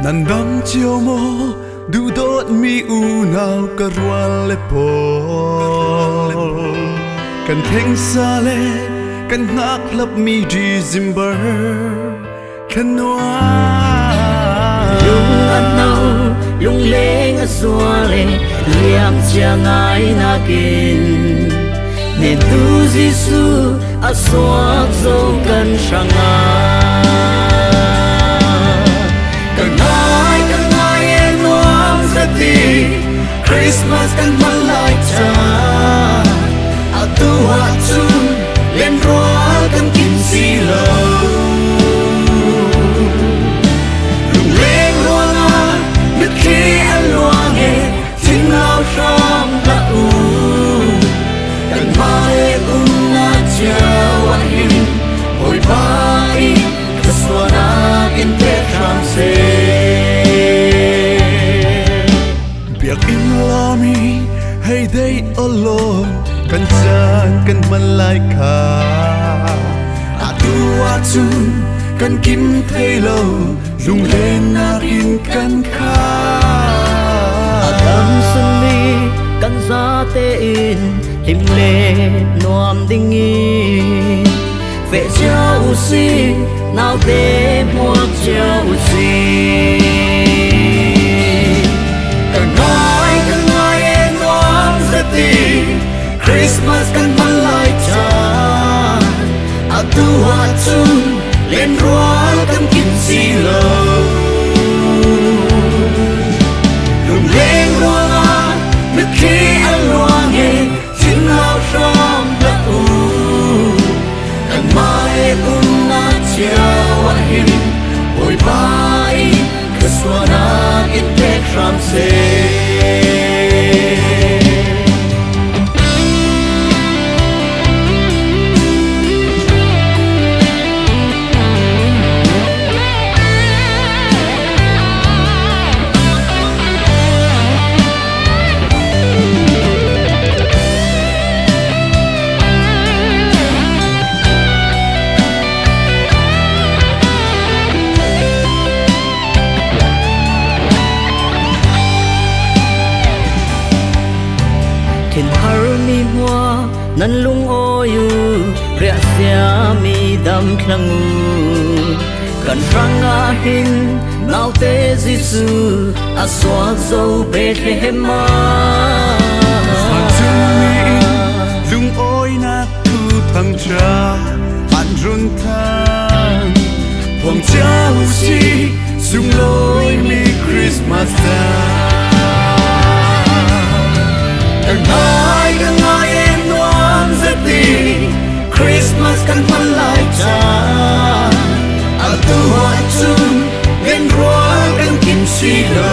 nan dam chiều mô du đốt mi u nào cả rual le po kan theng sa le kan ngak lap mi December kan noa lung anau lung leng a suale liam chia ngai na kin ne tu Giêsu a suak zo kan shanga kan ngai en nuam sati Christmas kan malai cha a tu wa chun len roal kan kin si lo biak in lami hey day alone kan chan kan malai kha atu achun kan kim thei lo lung lên na in kan kha adam sunni kan za te in him le nuam ding in ve chau si nào te mo chau si kan ngai en nuam sati Christmas kan malai cha atu achun len roal kan kin si lo lung leng roa mit khi an loang e sin lao sham da u kan mai na chia wa him oi bai kaswana in te tram se Thiên har mi hoa nan lung oyu ria sia mi dam thlangu kan ranga hin nau te Giêsu a swak zo Bethlehem ma lung oi na tu thang cha an run thang phong chau si sung loi mi Christmas kan ngai en nuam sati Christmas kan malai cha a tu wa chun gen roa kan kim si lo